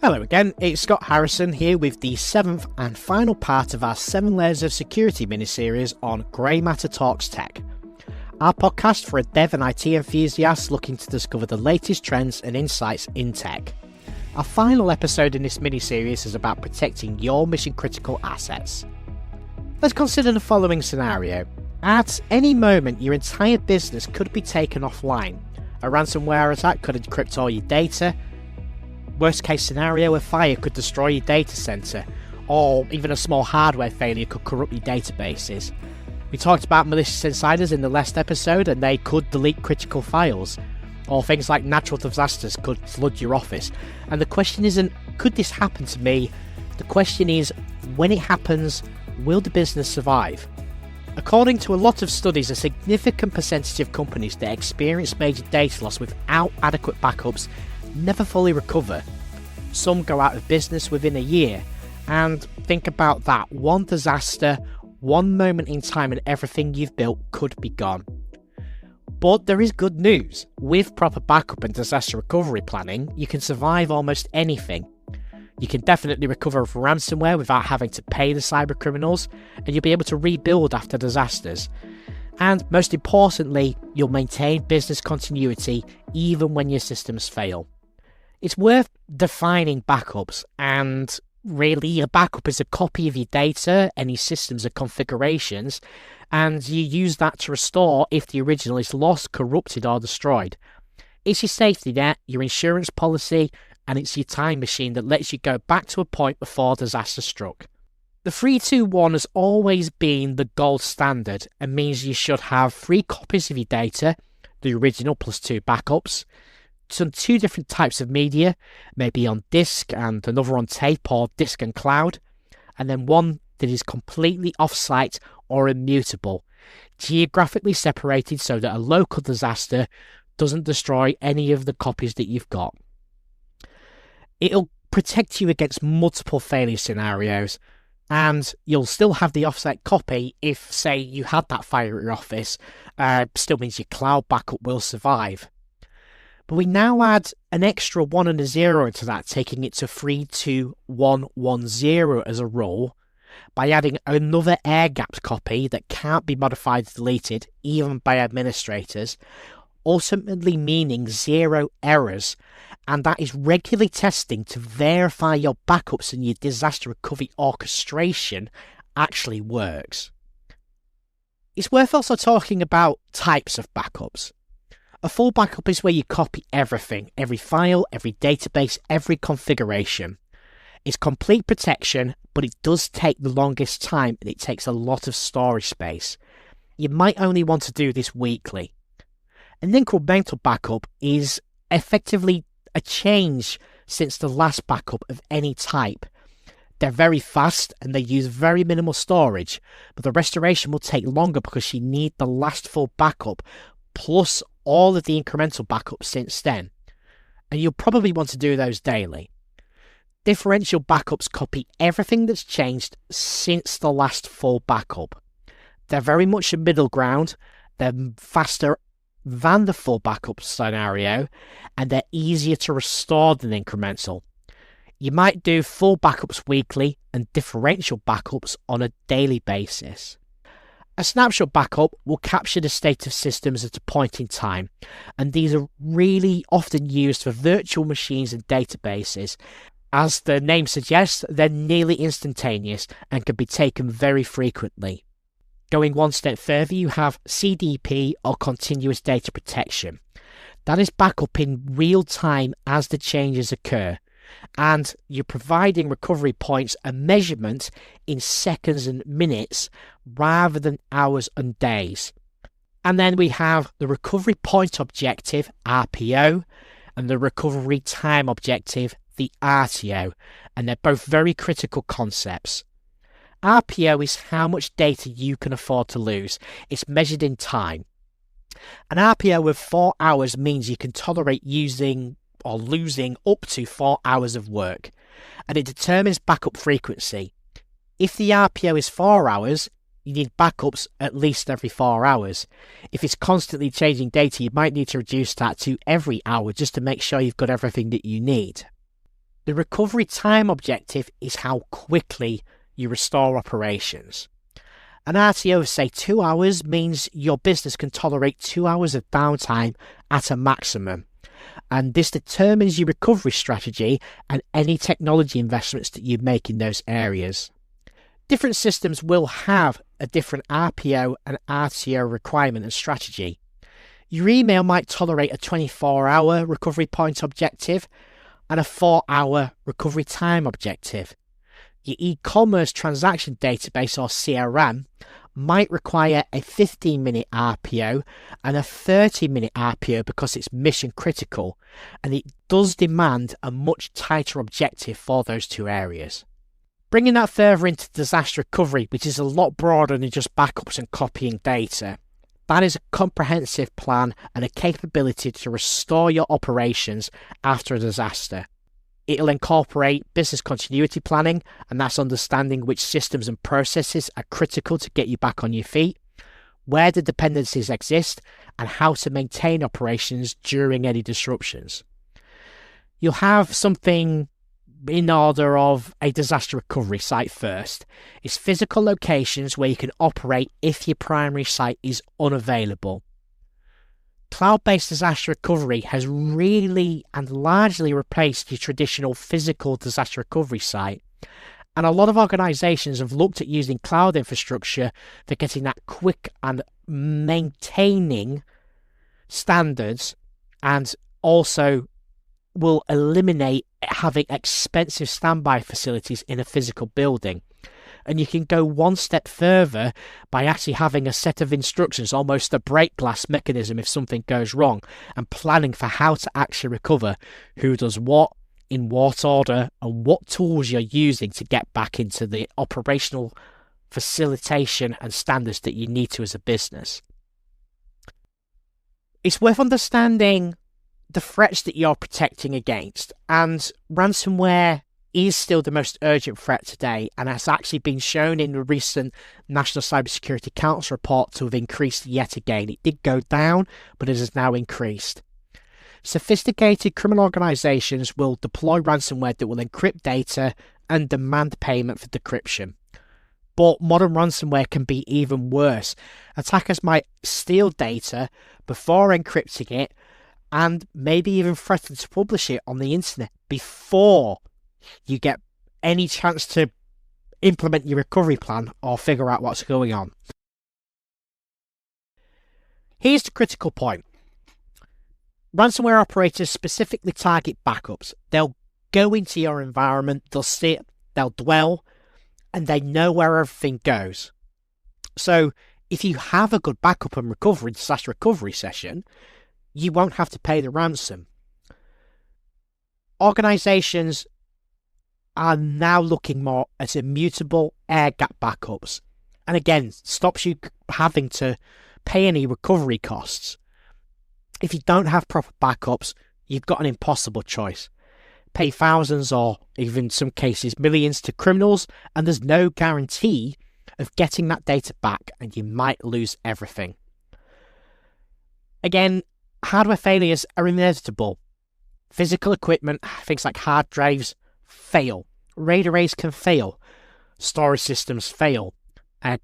Hello again, it's Scott Harrison here with the 7th and final part of our 7 Layers of Security mini-series on Grey Matter Talks Tech. Our podcast for a dev and IT enthusiast looking to discover the latest trends and insights in tech. Our final episode in this mini-series is about protecting your mission-critical assets. Let's consider the following scenario. At any moment, your entire business could be taken offline. A ransomware attack could encrypt all your data. Worst case scenario, a fire could destroy your data center, or even a small hardware failure could corrupt your databases. We talked about malicious insiders in the last episode, and they could delete critical files, or things like natural disasters could flood your office. And the question isn't, could this happen to me? The question is, when it happens, will the business survive? According to a lot of studies, a significant percentage of companies that experience major data loss without adequate backups never fully recover. Some go out of business within a year. And think about that, one disaster, one moment in time and everything you've built could be gone. But there is good news. With proper backup and disaster recovery planning, you can survive almost anything. You can definitely recover from ransomware without having to pay the cyber criminals, and you'll be able to rebuild after disasters. And most importantly, you'll maintain business continuity even when your systems fail. It's worth defining backups, and really a backup is a copy of your data, any systems or configurations, and you use that to restore if the original is lost, corrupted or destroyed. It's your safety net, your insurance policy, and it's your time machine that lets you go back to a point before disaster struck. The 3-2-1 has always been the gold standard and means you should have 3 copies of your data, the original plus 2 backups, some 2 different types of media, maybe on disk and another on tape or disk and cloud, and then one that is completely off-site or immutable, geographically separated so that a local disaster doesn't destroy any of the copies that you've got. It'll protect you against multiple failure scenarios, and you'll still have the offsite copy if, say, you had that fire at your office. Still means your cloud backup will survive. But we now add an extra 1 and a 0 to that, taking it to 3-2-1-1-0 as a rule, by adding another air-gapped copy that can't be modified or deleted, even by administrators, ultimately meaning 0 errors, and that is regularly testing to verify your backups and your disaster recovery orchestration actually works. It's worth also talking about types of backups. A full backup is where you copy everything, every file, every database, every configuration. It's complete protection, but it does take the longest time and it takes a lot of storage space. You might only want to do this weekly. An incremental backup is effectively a change since the last backup of any type. They're very fast and they use very minimal storage, but the restoration will take longer because you need the last full backup plus all of the incremental backups since then. And you'll probably want to do those daily. Differential backups copy everything that's changed since the last full backup. They're very much a middle ground, they're faster than the full backup scenario, and they're easier to restore than incremental. You might do full backups weekly and differential backups on a daily basis. A snapshot backup will capture the state of systems at a point in time, and these are really often used for virtual machines and databases. As the name suggests, they're nearly instantaneous and can be taken very frequently. Going one step further, you have CDP or continuous data protection. That is backup in real time as the changes occur, and you're providing recovery points and measurement in seconds and minutes rather than hours and days. And then we have the recovery point objective, RPO, and the recovery time objective, the RTO, and they're both very critical concepts. RPO is how much data you can afford to lose. It's measured in time. An RPO of 4 hours means you can tolerate using or losing up to 4 hours of work, and it determines backup frequency. If the RPO is 4 hours, you need backups at least every 4 hours. If it's constantly changing data, you might need to reduce that to every hour just to make sure you've got everything that you need. The recovery time objective is how quickly you restore operations. An RTO of say 2 hours means your business can tolerate 2 hours of downtime at a maximum. And this determines your recovery strategy and any technology investments that you make in those areas. Different systems will have a different RPO and RTO requirement and strategy. Your email might tolerate a 24-hour recovery point objective and a 4-hour recovery time objective. Your e-commerce transaction database or CRM might require a 15-minute RPO and a 30-minute RPO because it's mission critical, and it does demand a much tighter objective for those two areas. Bringing that further into disaster recovery, which is a lot broader than just backups and copying data, that is a comprehensive plan and a capability to restore your operations after a disaster. It'll incorporate business continuity planning, and that's understanding which systems and processes are critical to get you back on your feet, where the dependencies exist, and how to maintain operations during any disruptions. You'll have something in order of a disaster recovery site first. It's physical locations where you can operate if your primary site is unavailable. Cloud-based disaster recovery has really and largely replaced your traditional physical disaster recovery site. And a lot of organizations have looked at using cloud infrastructure for getting that quick and maintaining standards, and also will eliminate having expensive standby facilities in a physical building. And you can go one step further by actually having a set of instructions, almost a break glass mechanism if something goes wrong, and planning for how to actually recover, who does what, in what order, and what tools you're using to get back into the operational facilitation and standards that you need to as a business. It's worth understanding the threats that you're protecting against, and ransomware is still the most urgent threat today, and has actually been shown in the recent National Cybersecurity Council report to have increased yet again. It did go down, but it has now increased. Sophisticated criminal organizations will deploy ransomware that will encrypt data and demand payment for decryption. But modern ransomware can be even worse. Attackers might steal data before encrypting it, and maybe even threaten to publish it on the internet before you get any chance to implement your recovery plan or figure out what's going on. Here's the critical point. Ransomware operators specifically target backups. They'll go into your environment, they'll sit, they'll dwell, and they know where everything goes. So if you have a good backup and disaster recovery session, you won't have to pay the ransom. Organizations are now looking more at immutable air gap backups, and again stops you having to pay any recovery costs. If you don't have proper backups, you've got an impossible choice. Pay thousands or even in some cases millions to criminals, and there's no guarantee of getting that data back, and you might lose everything. Again, hardware failures are inevitable. Physical equipment, things like hard drives, fail. RAID arrays can fail. Storage systems fail.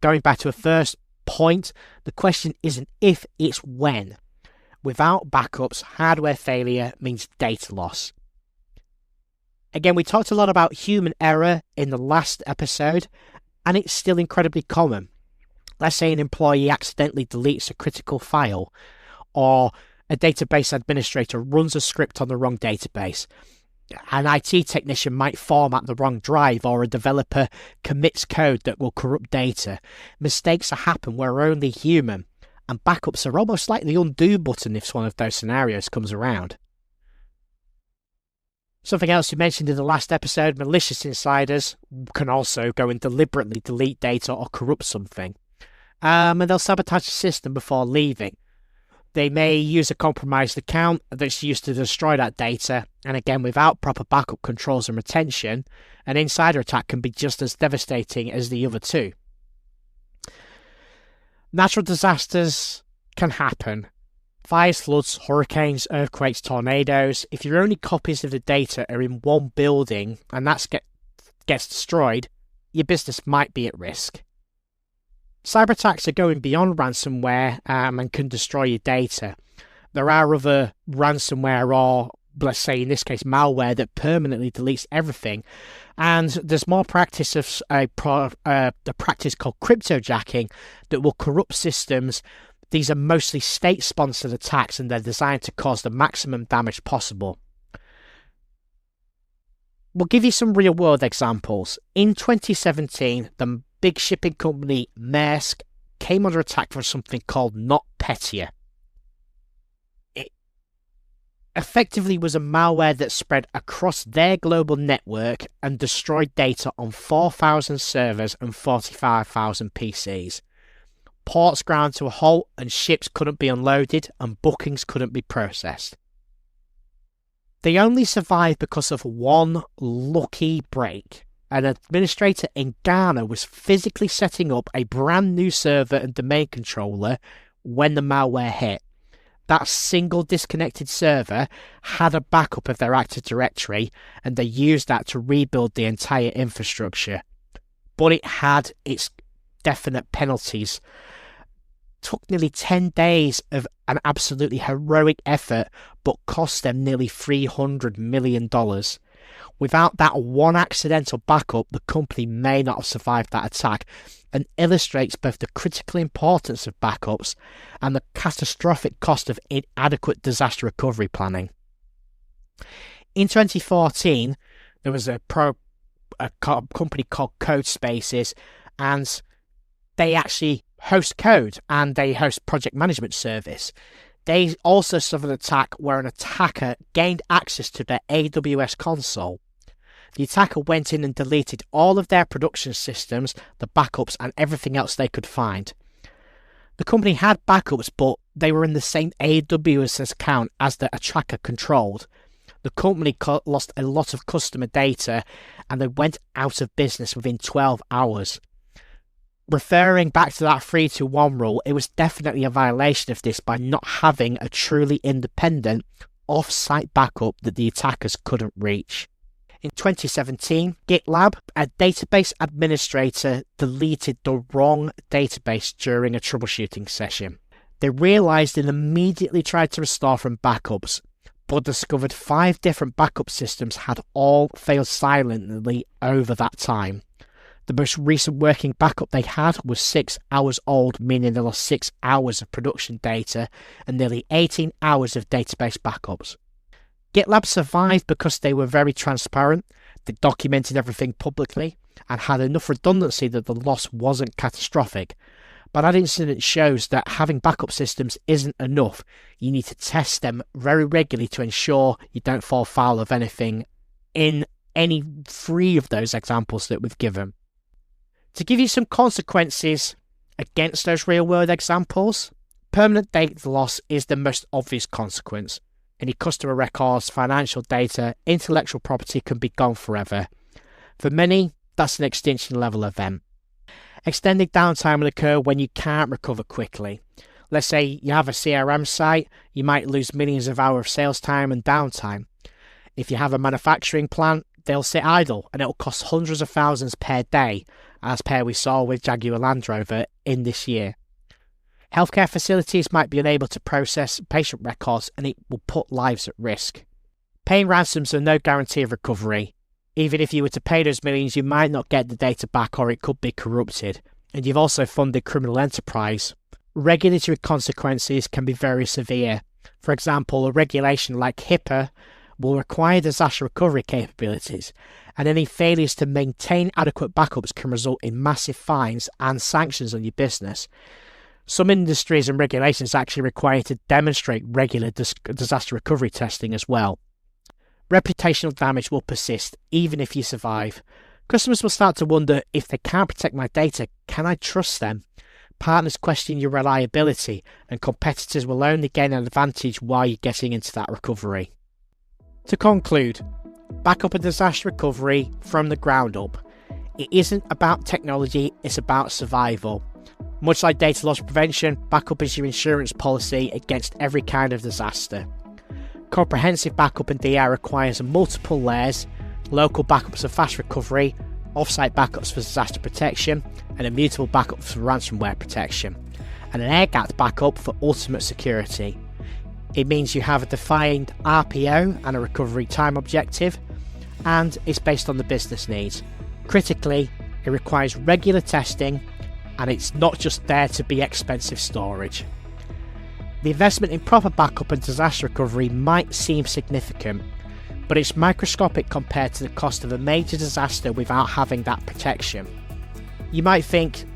Going back to a first point, the question isn't if, it's when. Without backups, hardware failure means data loss. Again, we talked a lot about human error in the last episode, and it's still incredibly common. Let's say an employee accidentally deletes a critical file, or a database administrator runs a script on the wrong database. An IT technician might format the wrong drive, or a developer commits code that will corrupt data. Mistakes happen, we're only human, and backups are almost like the undo button if one of those scenarios comes around. Something else we mentioned in the last episode, malicious insiders can also go and deliberately delete data or corrupt something. And they'll sabotage the system before leaving. They may use a compromised account that's used to destroy that data, and again, without proper backup controls and retention, an insider attack can be just as devastating as the other two. Natural disasters can happen. Fires, floods, hurricanes, earthquakes, tornadoes. If your only copies of the data are in one building and that gets destroyed, your business might be at risk. Cyber attacks are going beyond ransomware and can destroy your data. There are other ransomware or, let's say in this case, malware that permanently deletes everything. And there's more practice of a practice called cryptojacking that will corrupt systems. These are mostly state-sponsored attacks and they're designed to cause the maximum damage possible. We'll give you some real-world examples. In 2017, the big shipping company Maersk came under attack for something called NotPetya. It effectively was a malware that spread across their global network and destroyed data on 4,000 servers and 45,000 PCs. Ports ground to a halt and ships couldn't be unloaded and bookings couldn't be processed. They only survived because of one lucky break. An administrator in Ghana was physically setting up a brand new server and domain controller when the malware hit. That single disconnected server had a backup of their Active Directory and they used that to rebuild the entire infrastructure. But it had its definite penalties. Took nearly 10 days of an absolutely heroic effort, but cost them nearly $300 million. Without that one accidental backup, the company may not have survived that attack, and illustrates both the critical importance of backups and the catastrophic cost of inadequate disaster recovery planning. In 2014, there was a company called CodeSpaces, and they actually host code and they host project management service. They also suffered an attack where an attacker gained access to their AWS console. The attacker went in and deleted all of their production systems, the backups and everything else they could find. The company had backups, but they were in the same AWS account as the attacker controlled. The company lost a lot of customer data and they went out of business within 12 hours. Referring back to that 3-to-1 rule, it was definitely a violation of this by not having a truly independent off-site backup that the attackers couldn't reach. In 2017, GitLab, a database administrator, deleted the wrong database during a troubleshooting session. They realized and immediately tried to restore from backups, but discovered 5 different backup systems had all failed silently over that time. The most recent working backup they had was 6 hours old, meaning they lost 6 hours of production data and nearly 18 hours of database backups. GitLab survived because they were very transparent, they documented everything publicly, and had enough redundancy that the loss wasn't catastrophic. But that incident shows that having backup systems isn't enough. You need to test them very regularly to ensure you don't fall foul of anything in any 3 of those examples that we've given. To give you some consequences against those real-world examples, permanent data loss is the most obvious consequence. Any customer records, financial data, intellectual property can be gone forever. For many, that's an extinction level event. Extended downtime will occur when you can't recover quickly. Let's say you have a CRM site, you might lose millions of hours of sales time and downtime. If you have a manufacturing plant, they'll sit idle and it'll cost hundreds of thousands per day, as per we saw with Jaguar Land Rover in this year. Healthcare facilities might be unable to process patient records and it will put lives at risk. Paying ransoms are no guarantee of recovery. Even if you were to pay those millions, you might not get the data back or it could be corrupted. And you've also funded criminal enterprise. Regulatory consequences can be very severe. For example, a regulation like HIPAA will require disaster recovery capabilities, and any failures to maintain adequate backups can result in massive fines and sanctions on your business. Some industries and regulations actually require you to demonstrate regular disaster recovery testing as well. Reputational damage will persist even if you survive. Customers will start to wonder, if they can't protect my data, can I trust them? Partners question your reliability, and competitors will only gain an advantage while you're getting into that recovery. To conclude, backup and disaster recovery from the ground up. It isn't about technology, it's about survival. Much like data loss prevention, backup is your insurance policy against every kind of disaster. Comprehensive backup in DI requires multiple layers, local backups for fast recovery, off-site backups for disaster protection, and immutable backups for ransomware protection, and an air-gapped backup for ultimate security. It means you have a defined RPO and a recovery time objective, and it's based on the business needs. Critically, it requires regular testing, and it's not just there to be expensive storage. The investment in proper backup and disaster recovery might seem significant, but it's microscopic compared to the cost of a major disaster without having that protection. You might think,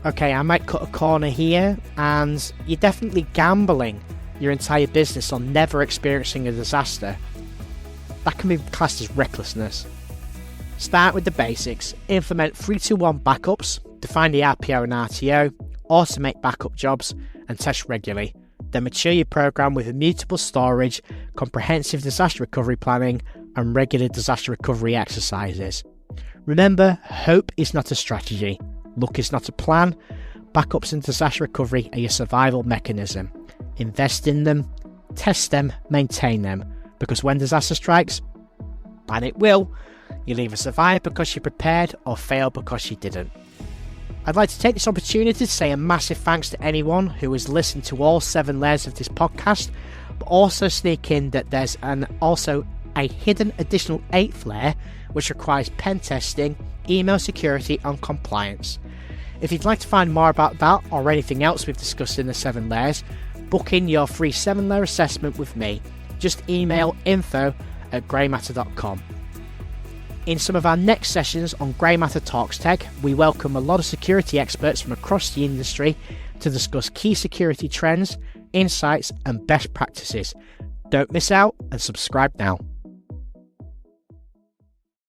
okay, I might cut a corner here, and you're definitely gambling your entire business on never experiencing a disaster. That can be classed as recklessness. Start with the basics, implement 3-2-1 backups, define the RPO and RTO, automate backup jobs, and test regularly. Then mature your program with immutable storage, comprehensive disaster recovery planning, and regular disaster recovery exercises. Remember, hope is not a strategy, luck is not a plan. Backups and disaster recovery are your survival mechanism. Invest in them, test them, maintain them, because when disaster strikes, and it will, you'll either survive because you prepared or fail because you didn't. I'd like to take this opportunity to say a massive thanks to anyone who has listened to all 7 layers of this podcast, but also sneak in that there's also a hidden additional 8th layer which requires pen testing, email security and compliance. If you'd like to find more about that or anything else we've discussed in the 7 layers, book in your free 7-layer assessment with me. Just email info@greymatter.com. In some of our next sessions on Grey Matter Talks Tech, we welcome a lot of security experts from across the industry to discuss key security trends, insights and best practices. Don't miss out and subscribe now.